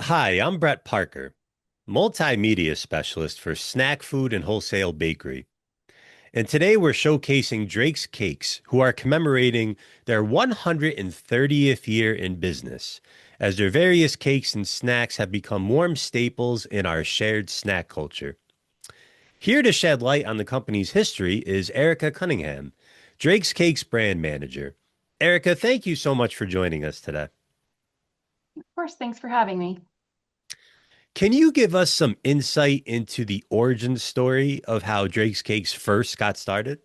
Hi, I'm Brett Parker, multimedia specialist for snack food and wholesale bakery. And today we're showcasing Drake's Cakes, who are commemorating their 130th year in business, as their various cakes and snacks have become warm staples in our shared snack culture. Here to shed light on the company's history is Erica Cunningham, Drake's Cakes brand manager. Erica, thank you so much for joining us today. Of course, thanks for having me. Can you give us some insight into the origin story of how Drake's Cakes first got started?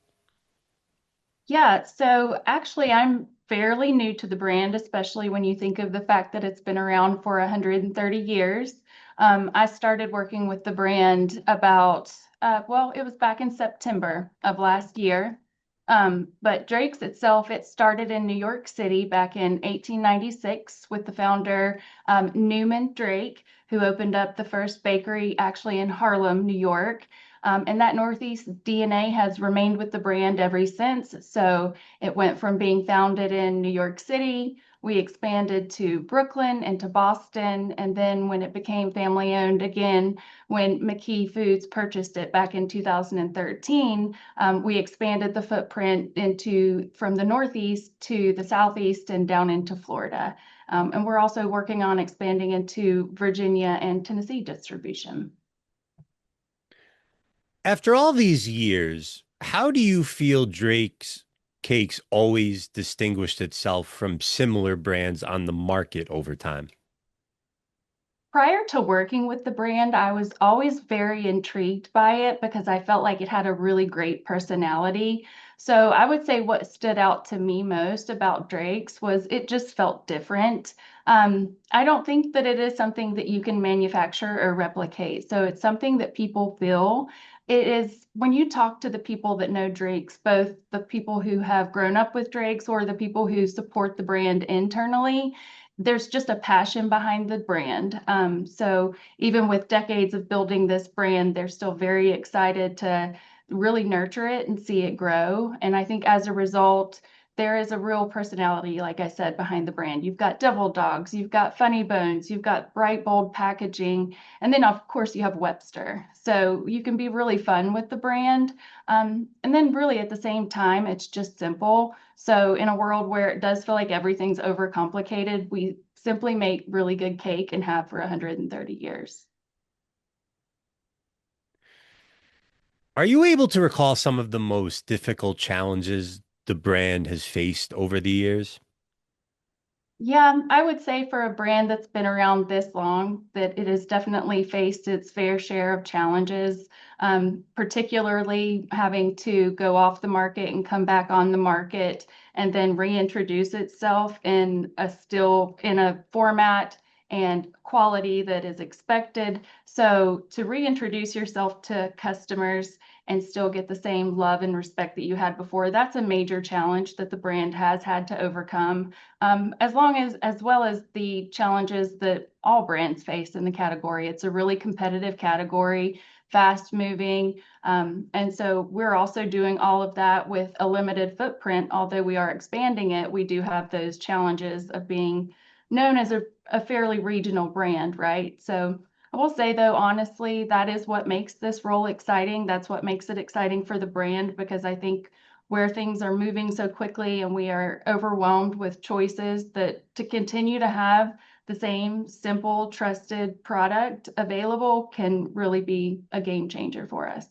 Yeah, so actually, I'm fairly new to the brand, especially when you think of the fact that it's been around for 130 years. I started working with the brand it was back in September of last year. But Drake's itself, it started in New York City back in 1896 with the founder, Newman Drake, who opened up the first bakery actually in Harlem, New York. And that Northeast DNA has remained with the brand ever since. So it went from being founded in New York City, we expanded to Brooklyn and to Boston. And then when it became family owned again, when McKee Foods purchased it back in 2013, we expanded the footprint into from the Northeast to the Southeast and down into Florida. And we're also working on expanding into Virginia and Tennessee distribution. After all these years, how do you feel Drake's Cakes always distinguished itself from similar brands on the market over time? Prior to working with the brand, I was always very intrigued by it because I felt like it had a really great personality. So I would say what stood out to me most about Drake's was it just felt different. I don't think that it is something that you can manufacture or replicate. So it's something that people feel. It is when you talk to the people that know Drake's, both the people who have grown up with Drake's or the people who support the brand internally, there's just a passion behind the brand. So even with decades of building this brand, they're still very excited to really nurture it and see it grow. And I think as a result, there is a real personality, like I said, behind the brand. You've got devil dogs, you've got funny bones, you've got bright, bold packaging, and then of course you have Webster. So you can be really fun with the brand. And then really at the same time, it's just simple. So in a world where it does feel like everything's overcomplicated, we simply make really good cake and have for 130 years. Are you able to recall some of the most difficult challenges the brand has faced over the years? Yeah, I would say for a brand that's been around this long, that it has definitely faced its fair share of challenges, particularly having to go off the market and come back on the market and then reintroduce itself in a format and quality that is expected. So to reintroduce yourself to customers and still get the same love and respect that you had before, that's a major challenge that the brand has had to overcome, as well as the challenges that all brands face in the category. It's a really competitive category, fast moving. And so we're also doing all of that with a limited footprint. Although we are expanding it, we do have those challenges of being known as a fairly regional brand, right? So I will say, though, honestly, that is what makes this role exciting. That's what makes it exciting for the brand because I think where things are moving so quickly and we are overwhelmed with choices, that to continue to have the same simple, trusted product available can really be a game changer for us.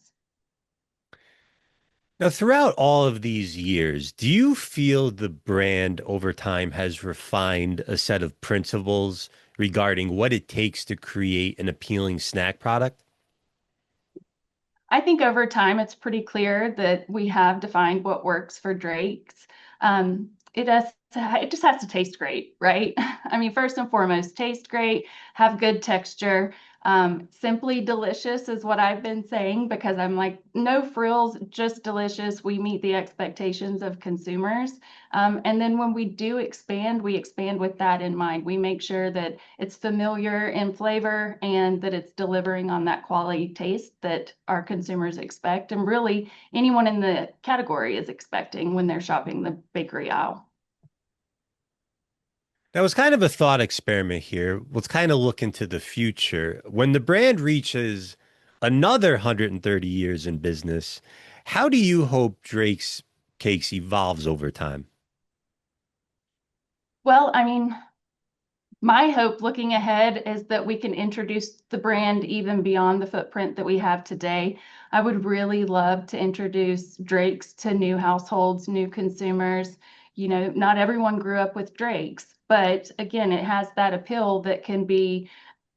Now, throughout all of these years, do you feel the brand over time has refined a set of principles regarding what it takes to create an appealing snack product? I think over time it's pretty clear that we have defined what works for Drake's. It just has to taste great, right? I mean, first and foremost, taste great, have good texture. Simply delicious is what I've been saying because I'm like, no frills, just delicious. We meet the expectations of consumers. And then when we expand with that in mind. We make sure that it's familiar in flavor and that it's delivering on that quality taste that our consumers expect, and really anyone in the category is expecting when they're shopping the bakery aisle. That was kind of a thought experiment here. Let's kind of look into the future. When the brand reaches another 130 years in business, how do you hope Drake's Cakes evolves over time? Well, I mean, my hope looking ahead is that we can introduce the brand even beyond the footprint that we have today. I would really love to introduce Drake's to new households, new consumers. You know, not everyone grew up with Drake's, but again, it has that appeal that can be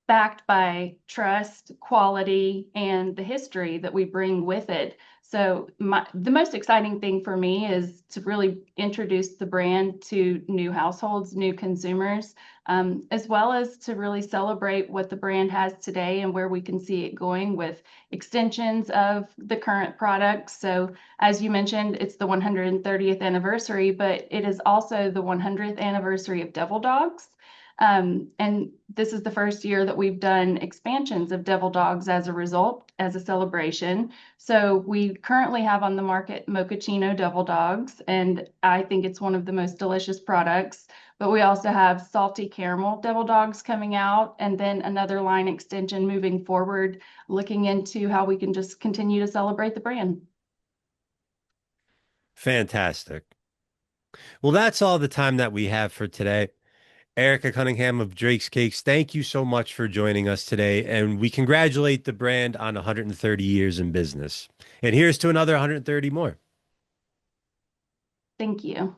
backed by trust, quality, and the history that we bring with it. So the most exciting thing for me is to really introduce the brand to new households, new consumers, as well as to really celebrate what the brand has today and where we can see it going with extensions of the current products. So as you mentioned, it's the 130th anniversary, but it is also the 100th anniversary of Devil Dogs. And this is the first year that we've done expansions of Devil Dogs as a result, as a celebration. So we currently have on the market Mochaccino Devil Dogs, and I think it's one of the most delicious products. But we also have salty caramel Devil Dogs coming out, and then another line extension moving forward, looking into how we can just continue to celebrate the brand. Fantastic. Well, that's all the time that we have for today. Erica Cunningham of Drake's Cakes, thank you so much for joining us today. And we congratulate the brand on 130 years in business. And here's to another 130 more. Thank you.